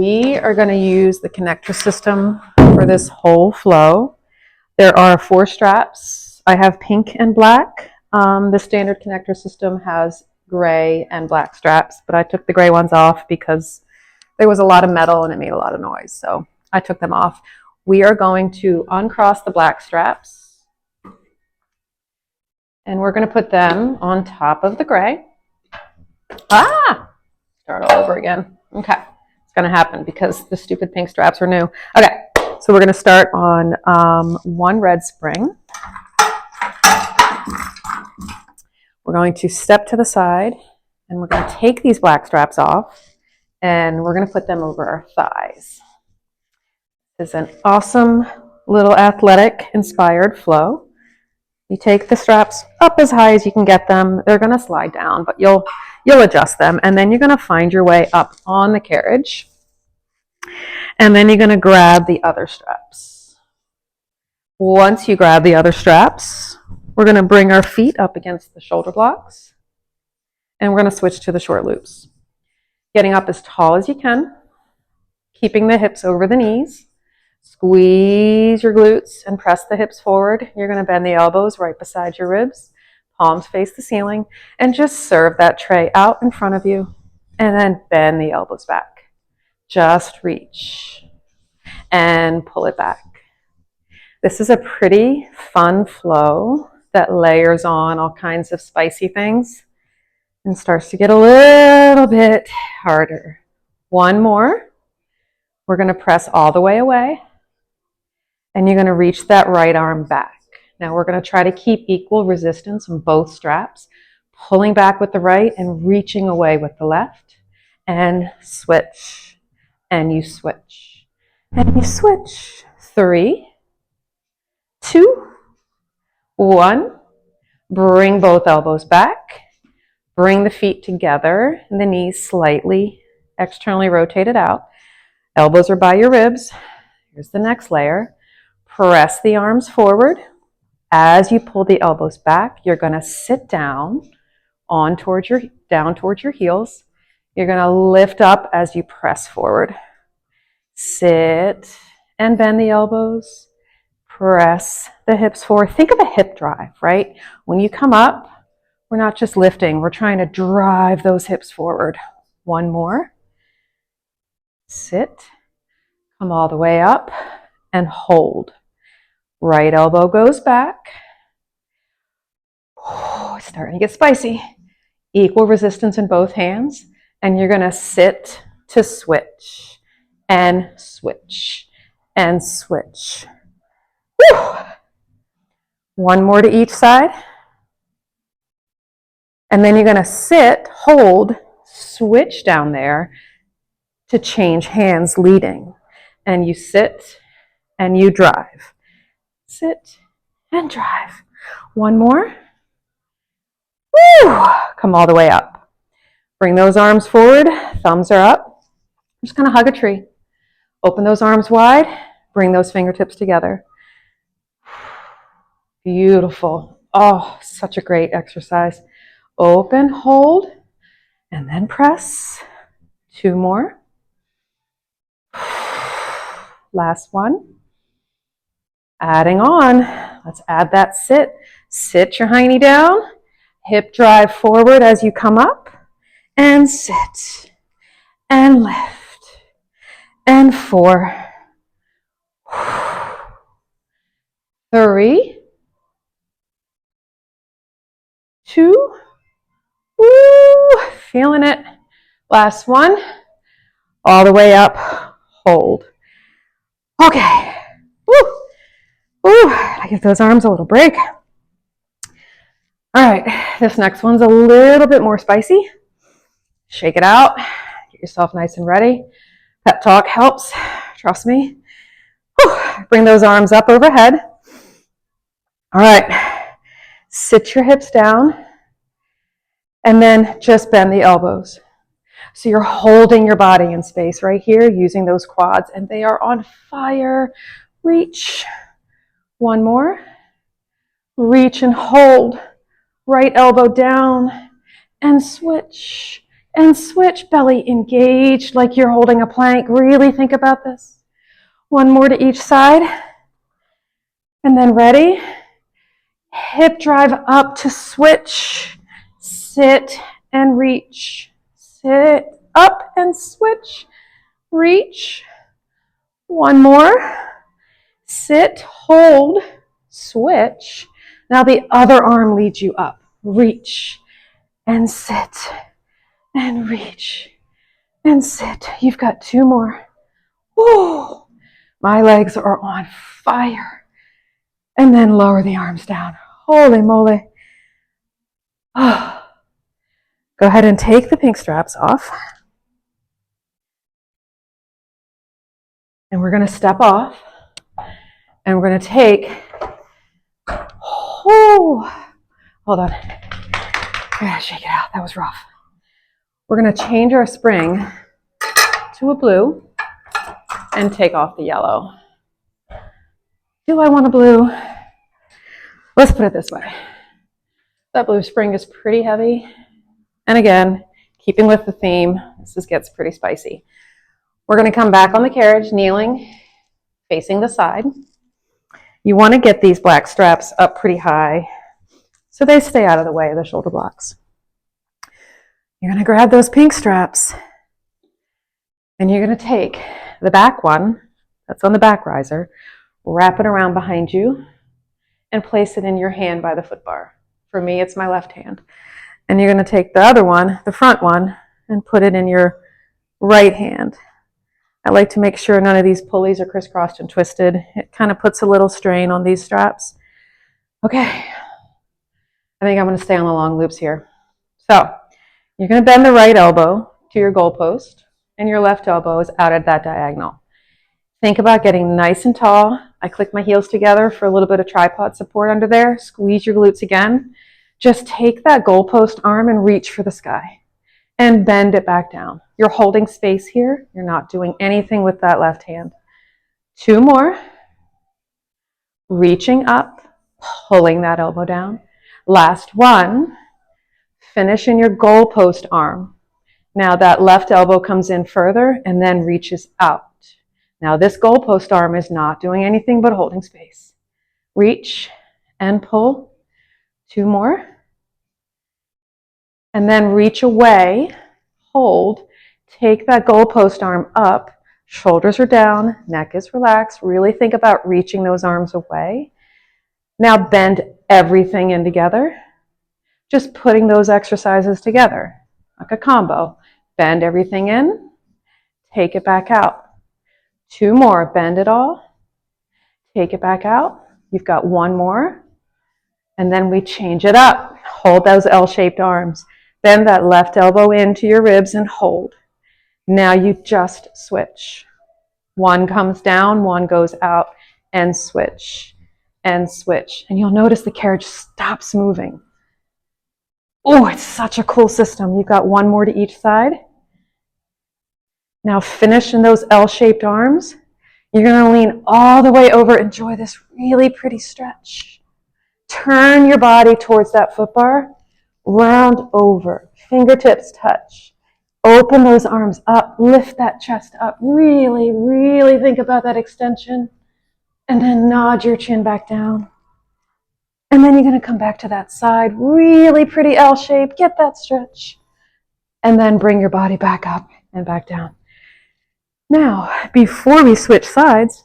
We are going to use the connector system for this whole flow. There are 4 straps. I have pink and black. The standard connector system has gray and black straps, but I took the gray ones off because there was a lot of metal and it made a lot of noise, so I took them off. We are going to uncross the black straps and we're going to put them on top of the gray. Start all over again. Okay, it's going to happen because the stupid pink straps are new. Okay, so we're going to start on 1 red spring. We're going to step to the side and we're going to take these black straps off and we're going to put them over our thighs. This is an awesome little athletic inspired flow. You take the straps up as high as you can get them. They're going to slide down, but you'll adjust them, and then you're going to find your way up on the carriage, and then you're going to grab the other straps. Once you grab the other straps, we're going to bring our feet up against the shoulder blocks, and we're going to switch to the short loops. Getting up as tall as you can, keeping the hips over the knees. Squeeze your glutes and press the hips forward. You're going to bend the elbows right beside your ribs. Palms face the ceiling, and just serve that tray out in front of you, and then bend the elbows back. Just reach and pull it back. This is a pretty fun flow that layers on all kinds of spicy things and starts to get a little bit harder. 1 more. We're going to press all the way away, and you're going to reach that right arm back. Now we're going to try to keep equal resistance on both straps, pulling back with the right and reaching away with the left, and switch, and you switch, and you switch. 3, 2, 1. Bring both elbows back. Bring the feet together and the knees slightly externally rotated out. Elbows are by your ribs. Here's the next layer. Press the arms forward. As you pull the elbows back, you're going to sit down down towards your heels. You're going to lift up as you press forward. Sit and bend the elbows. Press the hips forward. Think of a hip drive, right? When you come up, we're not just lifting, we're trying to drive those hips forward. 1 more. Sit. Come all the way up and hold. Right elbow goes back. It's starting to get spicy. Equal resistance in both hands. And you're going to sit to switch and switch and switch. Whew. 1 more to each side. And then you're going to sit, hold, switch down there to change hands leading. And you sit and you drive. Sit and drive. 1 more. Woo! Come all the way up. Bring those arms forward. Thumbs are up. Just kind of hug a tree. Open those arms wide. Bring those fingertips together. Beautiful. Oh, such a great exercise. Open, hold, and then press. 2 more. Last one. Adding on. Let's add that sit. Sit your hiney down. Hip drive forward as you come up. And sit. And lift. And 4. 3. 2. Woo! Feeling it. Last one. All the way up. Hold. Okay. Woo! Woo! I give those arms a little break. All right. This next one's a little bit more spicy. Shake it out. Get yourself nice and ready. Pep talk helps. Trust me. Woo! Bring those arms up overhead. All right. Sit your hips down. And then just bend the elbows. So you're holding your body in space right here, using those quads, and they are on fire. Reach. 1 more. Reach and hold. Right elbow down and switch. and switch. Belly engaged like you're holding a plank. Really think about this. One more to each side. And then ready. Hip drive up to switch. Sit and reach. Sit up and switch. Reach. One more. Sit, hold, switch. Now the other arm leads you up. Reach and sit and reach and sit. You've got two more. Whoa, my legs are on fire. And then lower the arms down. Holy moly. Oh. Go ahead and take the pink straps off. And we're going to step off. And we're going to take, hold on. I gotta shake it out. That was rough. We're going to change our spring to a blue and take off the yellow. Do I want a blue? Let's put it this way. That blue spring is pretty heavy. And again, keeping with the theme, this gets pretty spicy. We're going to come back on the carriage, kneeling, facing the side. You want to get these black straps up pretty high so they stay out of the way of the shoulder blocks. You're going to grab those pink straps and you're going to take the back one that's on the back riser, wrap it around behind you, and place it in your hand by the foot bar. For me, it's my left hand. And you're going to take the other one, the front one, and put it in your right hand. I like to make sure none of these pulleys are crisscrossed and twisted. It kind of puts a little strain on these straps. Okay, I think I'm going to stay on the long loops here. So you're going to bend the right elbow to your goalpost, and your left elbow is out at that diagonal. Think about getting nice and tall. I click my heels together for a little bit of tripod support under there. Squeeze your glutes again. Just take that goalpost arm and reach for the sky and bend it back down. You're holding space here. You're not doing anything with that left hand. Two more. Reaching up, pulling that elbow down. Last one. Finish in your goalpost arm. Now that left elbow comes in further and then reaches out. Now this goalpost arm is not doing anything but holding space. Reach and pull. Two more. And then reach away, hold, take that goalpost arm up, shoulders are down, neck is relaxed. Really think about reaching those arms away. Now bend everything in together. Just putting those exercises together, like a combo. Bend everything in, take it back out. Two more, bend it all, take it back out. You've got one more, and then we change it up. Hold those L-shaped arms. Bend that left elbow into your ribs and hold. Now you just switch. One comes down, one goes out, and switch, and switch. And you'll notice the carriage stops moving. Oh, it's such a cool system. You've got one more to each side. Now finish in those L-shaped arms. You're going to lean all the way over. Enjoy this really pretty stretch. Turn your body towards that foot bar. Round over. Fingertips touch. Open those arms up. Lift that chest up. Really, really think about that extension. And then nod your chin back down. And then you're going to come back to that side. Really pretty L shape. Get that stretch. And then bring your body back up and back down. Now, before we switch sides,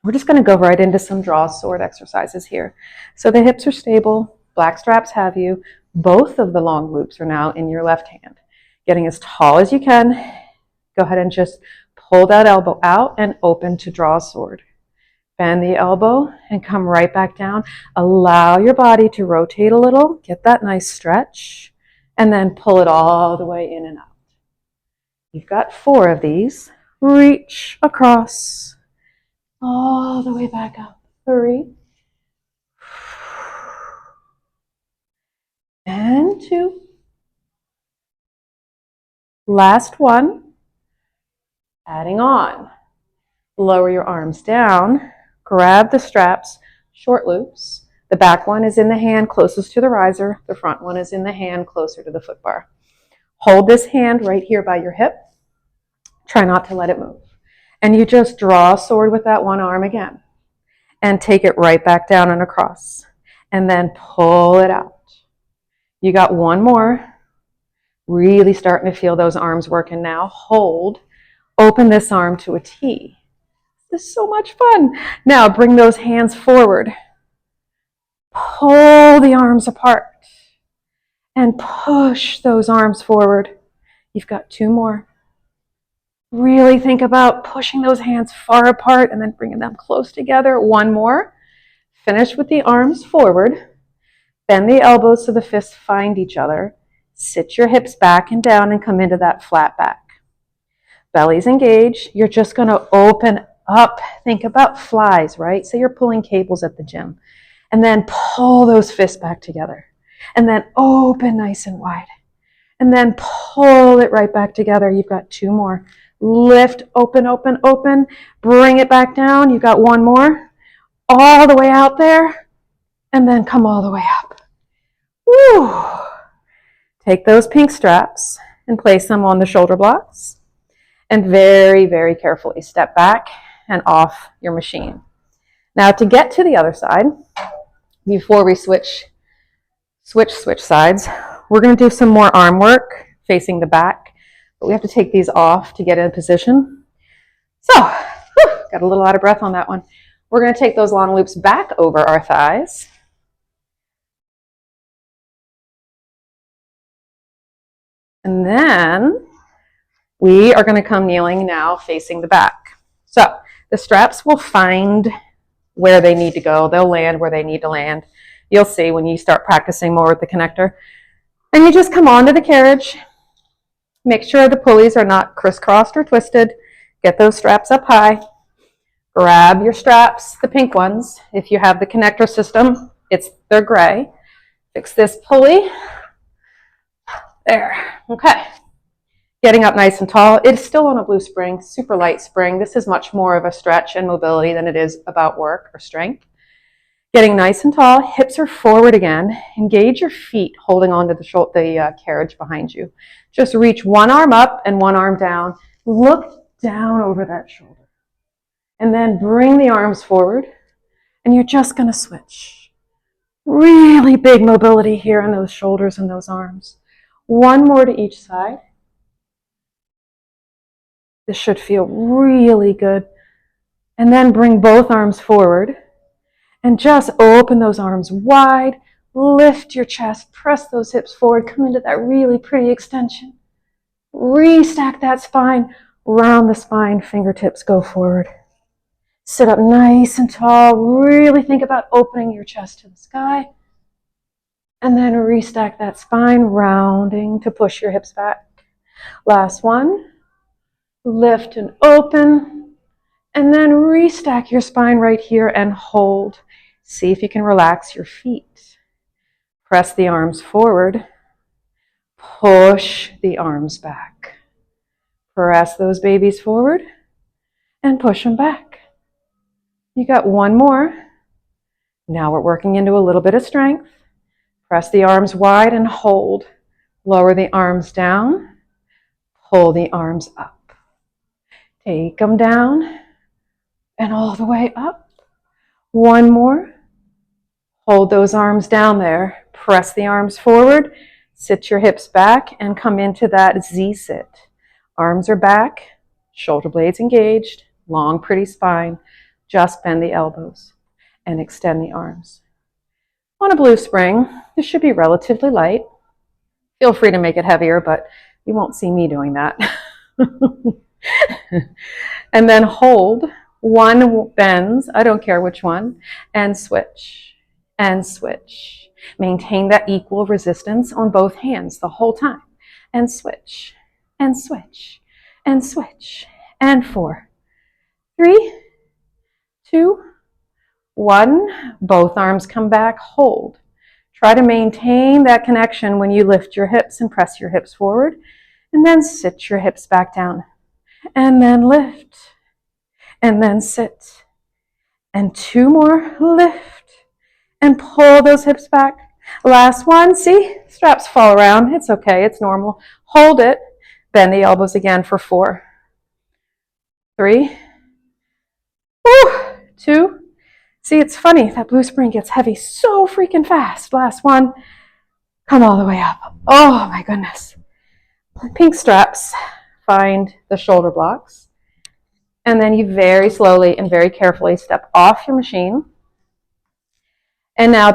we're just going to go right into some draw sword exercises here. So the hips are stable. Black straps have you. Both of the long loops are now in your left hand. Getting as tall as you can. Go ahead and just pull that elbow out and open to draw sword. Bend the elbow and come right back down. Allow your body to rotate a little. Get that nice stretch. And then pull it all the way in and out. You've got 4 of these. Reach across. All the way back up. 3. And 2. Last one. Adding on. Lower your arms down. Grab the straps, short loops. The back one is in the hand closest to the riser. The front one is in the hand closer to the foot bar. Hold this hand right here by your hip. Try not to let it move. And you just draw a sword with that one arm again. And take it right back down and across. And then pull it out. You got one more. Really starting to feel those arms working now. Hold. Open this arm to a T. This is so much fun. Now bring those hands forward. Pull the arms apart. And push those arms forward. You've got two more. Really think about pushing those hands far apart and then bringing them close together. One more. Finish with the arms forward. Bend the elbows so the fists find each other. Sit your hips back and down and come into that flat back. Belly's engaged. You're just going to open up. Think about flies, right? Say you're pulling cables at the gym. And then pull those fists back together. And then open nice and wide. And then pull it right back together. You've got two more. Lift, open, open, open. Bring it back down. You've got one more. All the way out there. And then come all the way up. Woo! Take those pink straps and place them on the shoulder blocks. And very, very carefully step back and off your machine. Now to get to the other side, before we switch sides, we're going to do some more arm work facing the back. But we have to take these off to get in position. So, got a little out of breath on that one. We're going to take those long loops back over our thighs. And then we are going to come kneeling now facing the back. So the straps will find where they need to go. They'll land where they need to land. You'll see when you start practicing more with the Konnector. And you just come onto the carriage. Make sure the pulleys are not crisscrossed or twisted. Get those straps up high. Grab your straps, the pink ones. If you have the Konnector system, they're gray. Fix this pulley. There. Okay. Getting up nice and tall. It's still on a blue spring, super light spring. This is much more of a stretch and mobility than it is about work or strength. Getting nice and tall. Hips are forward again. Engage your feet holding onto the carriage behind you. Just reach one arm up and one arm down. Look down over that shoulder. And then bring the arms forward. And you're just going to switch. Really big mobility here in those shoulders and those arms. One more to each side. This should feel really good. And then bring both arms forward. And just open those arms wide. Lift your chest. Press those hips forward. Come into that really pretty extension. Restack that spine. Round the spine. Fingertips go forward. Sit up nice and tall. Really think about opening your chest to the sky. And then restack that spine, rounding to push your hips back. Last one. Lift and open. And then restack your spine right here and hold. See if you can relax your feet. Press the arms forward. Push the arms back. Press those babies forward and push them back. You got one more. Now we're working into a little bit of strength. Press the arms wide and hold. Lower the arms down. Pull the arms up. Take them down and all the way up. One more. Hold those arms down there. Press the arms forward. Sit your hips back and come into that Z-sit. Arms are back. Shoulder blades engaged. Long, pretty spine. Just bend the elbows and extend the arms. On a blue spring, this should be relatively light. Feel free to make it heavier, but you won't see me doing that. And then hold. One bends, I don't care which one, and switch, and switch. Maintain that equal resistance on both hands the whole time. And switch, and switch, and switch. And 4, 3, 2, 1. Both arms come back, hold. Try to maintain that connection when you lift your hips and press your hips forward. And then sit your hips back down. And then lift. And then sit. And 2 more, lift. And pull those hips back. Last one, see? Straps fall around. It's okay, it's normal. hold it, bend the elbows again for 4, 3, 2. See, it's funny, that blue spring gets heavy so freaking fast. Last one, come all the way up. Oh my goodness. Pink straps, find the shoulder blocks, and then you very slowly and very carefully step off your machine. And now